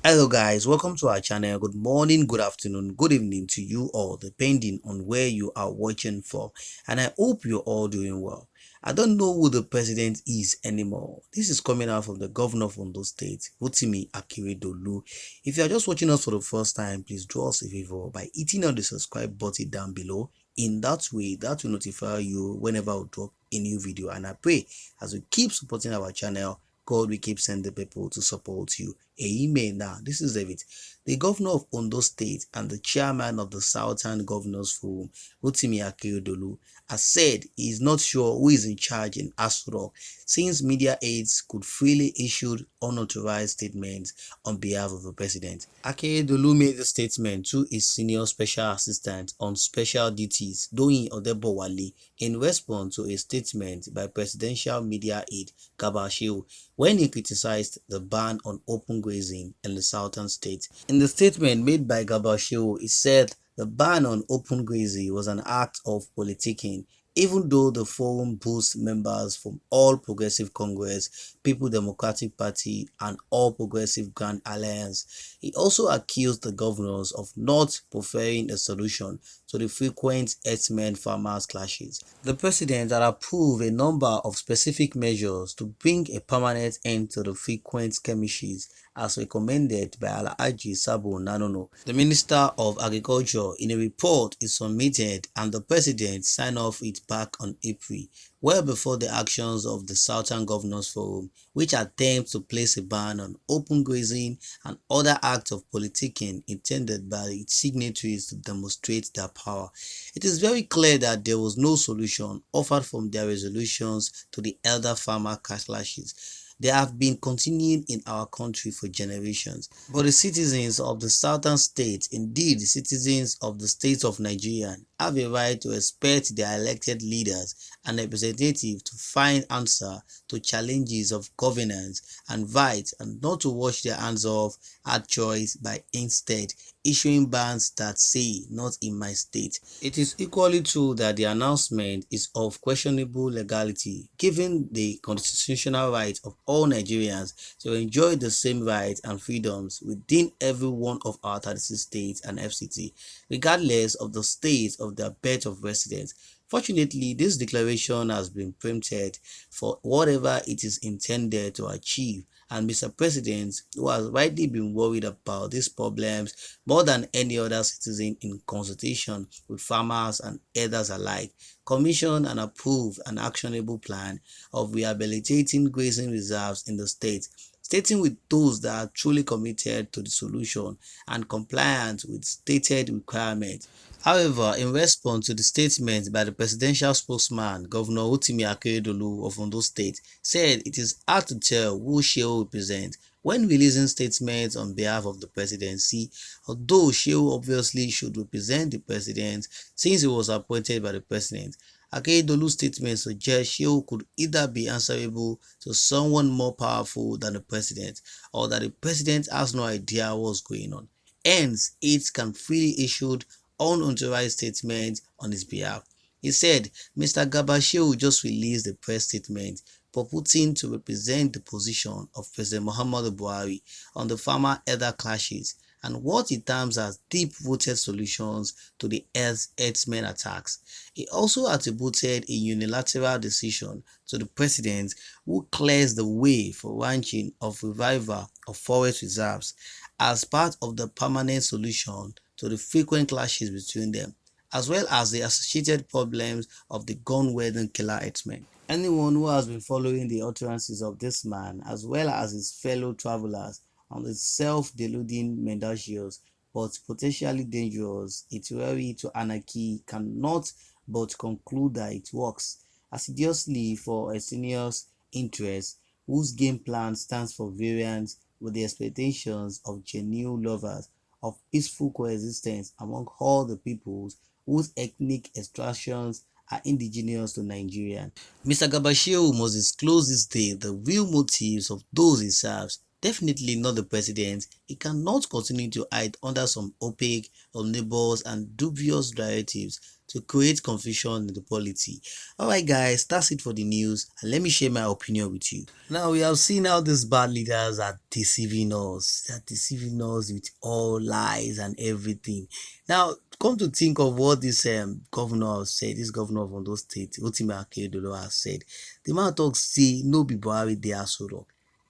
Hello guys, welcome to our channel. Good morning, good afternoon, good evening to you all, depending on where you are watching from, and I hope you're all doing well. I don't know who the president is anymore. This is coming out from the governor of Ondo State, Akeredolu. If you are just watching us for the first time, please do us a favor by hitting on the subscribe button down below. In that way, that will notify you whenever we drop a new video, and I pray as we keep supporting our channel, God will keep sending people to support you. Amen. Now, this is David. The governor of Ondo State and the chairman of the Southern Governors Forum, Akeredolu, has said he is not sure who is in charge in Aso-rock, since media aides could freely issue unauthorized statements on behalf of the president. Akeredolu made the statement to his senior special assistant on special duties, Doyin Odebowale, in response to a statement by presidential media aide Gabashew when he criticized the ban on open grazing in the southern states. In the statement made by Gabashew, he said the ban on open grazing was an act of politicking, even though the forum boasts members from All Progressive Congress, People Democratic Party, and All Progressive Grand Alliance. He also accused the governors of not preferring a solution to the frequent herdsmen-farmers clashes. The president had approved a number of specific measures to bring a permanent end to the frequent skirmishes, as recommended by Alhaji Sabo Nanono, the Minister of Agriculture, in a report he submitted, and the president signed off it back on April, well before the actions of the Southern Governors Forum, which attempts to place a ban on open grazing and other acts of politicking intended by its signatories to demonstrate their power. It is very clear that there was no solution offered from their resolutions to the elder farmer clashes. They have been continuing in our country for generations. But the citizens of the southern states, indeed the citizens of the state of Nigeria, have a right to expect their elected leaders and representatives to find answer to challenges of governance and rights, and not to wash their hands off at choice by instead issuing bans that say "not in my state." It is equally true that the announcement is of questionable legality, given the constitutional right of all Nigerians to enjoy the same rights and freedoms within every one of our 36 states and FCT, regardless of the state of their birth of residence. Fortunately, this declaration has been preempted for whatever it is intended to achieve, and Mr. President, who has rightly been worried about these problems more than any other citizen in consultation with farmers and others alike, commissioned and approved an actionable plan of rehabilitating grazing reserves in the state, stating with those that are truly committed to the solution and compliant with stated requirements. However, in response to the statement by the presidential spokesman, Governor Akeredolu of Ondo State said it is hard to tell who she will represent when releasing statements on behalf of the presidency, although Shehu obviously should represent the president since he was appointed by the president. Akeredolu's statement suggests Shehu could either be answerable to someone more powerful than the president, or that the president has no idea what's going on. Hence, it can freely issue unauthorized statements on his behalf. He said Mr. Gabashew just released a press statement purporting to represent the position of President Muhammadu Buhari on the farmer-elder clashes and what he terms as deep-rooted solutions to the herdsmen attacks. He also attributed a unilateral decision to the president, who clears the way for ranching of revival of forest reserves as part of the permanent solution to the frequent clashes between them, as well as the associated problems of the gun-wielding killer herdsmen. Anyone who has been following the utterances of this man, as well as his fellow travelers, on the self-deluding, mendacious, but potentially dangerous itinerary to anarchy, cannot but conclude that it works assiduously for extraneous interests whose game plan stands for variance with the expectations of genuine lovers of peaceful coexistence among all the peoples whose ethnic extractions are indigenous to Nigeria. Mr. Gabashew must disclose this day the real motives of those he serves, Definitely not the president. He cannot continue to hide under some opaque, omnibus, and dubious directives to create confusion in the polity. Alright, guys, that's it for the news, and let me share my opinion with you. Now, we have seen how these bad leaders are deceiving us. They are deceiving us with all lies and everything. Now, come to think of what this governor has said, this governor of Ondo State, Akeredolu, has said. The man talks say no be Buhari dey Aso-rock.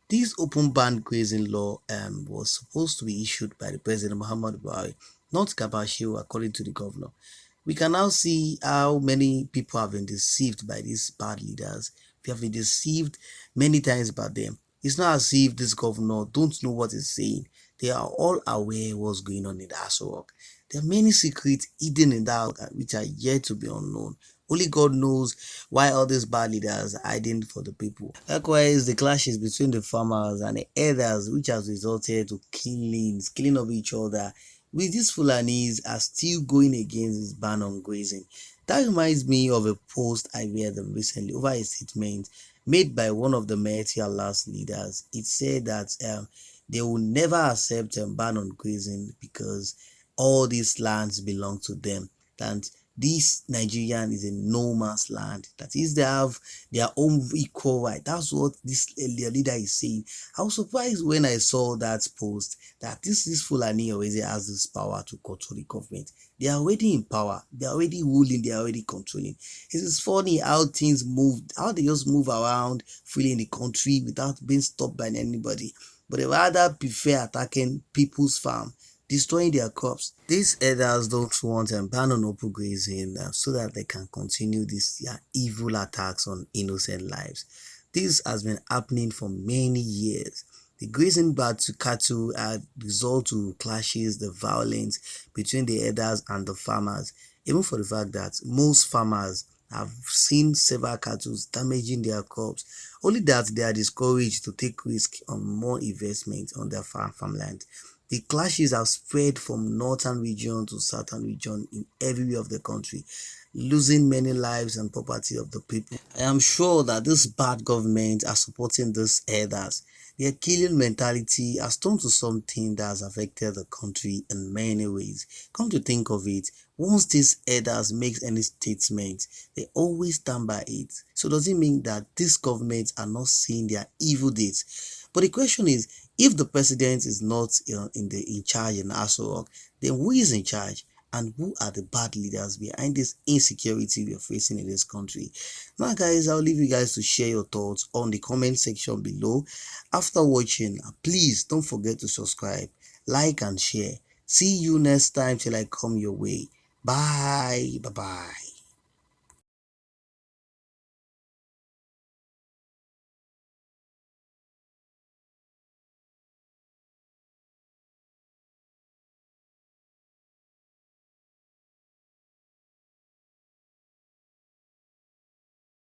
This open ban grazing law was supposed to be issued by the President Muhammad Buhari, not Kabashiru, according to the governor. We can now see how many people have been deceived by these bad leaders. We have been deceived many times by them. It's not as if this governor don't know what he's saying. They are all aware what's going on in the Aso-rock. There are many secrets hidden in that which are yet to be unknown. Only God knows why all these bad leaders are hiding for the people. Likewise, the clashes between the farmers and the herders, which has resulted to killings, killing of each other, with these Fulanis are still going against this ban on grazing. That reminds me of a post I read recently over a statement made by one of the Maiti Allah's leaders. It said that they will never accept a ban on grazing because all these lands belong to them. And this Nigerian is a no man's land. That is, they have their own equal right. That's what this leader is saying. I was surprised when I saw that post that this Fulani already has this power to control the government. They are already in power. They are already ruling. They are already controlling. It is funny how things move, how they just move around freely in the country without being stopped by anybody. But they rather prefer attacking people's farm, destroying their crops. These herders don't want a ban on open grazing so that they can continue these evil attacks on innocent lives. This has been happening for many years. The grazing ban to cattle had result to clashes, the violence between the herders and the farmers, even for the fact that most farmers have seen several cattle damaging their crops, only that they are discouraged to take risk on more investment on their farmland. The clashes have spread from northern region to southern region in every of the country, losing many lives and property of the people. I am sure that this bad government are supporting these herders. Their killing mentality has turned to something that has affected the country in many ways. Come to think of it, once these herders make any statement, they always stand by it. So does it mean that these governments are not seeing their evil deeds? But the question is, if the president is not in charge in Aso-rock, then who is in charge? And who are the bad leaders behind this insecurity we are facing in this country? Now, guys, I'll leave you guys to share your thoughts on the comment section below. After watching, please don't forget to subscribe, like, and share. See you next time till I come your way. Bye. Bye-bye.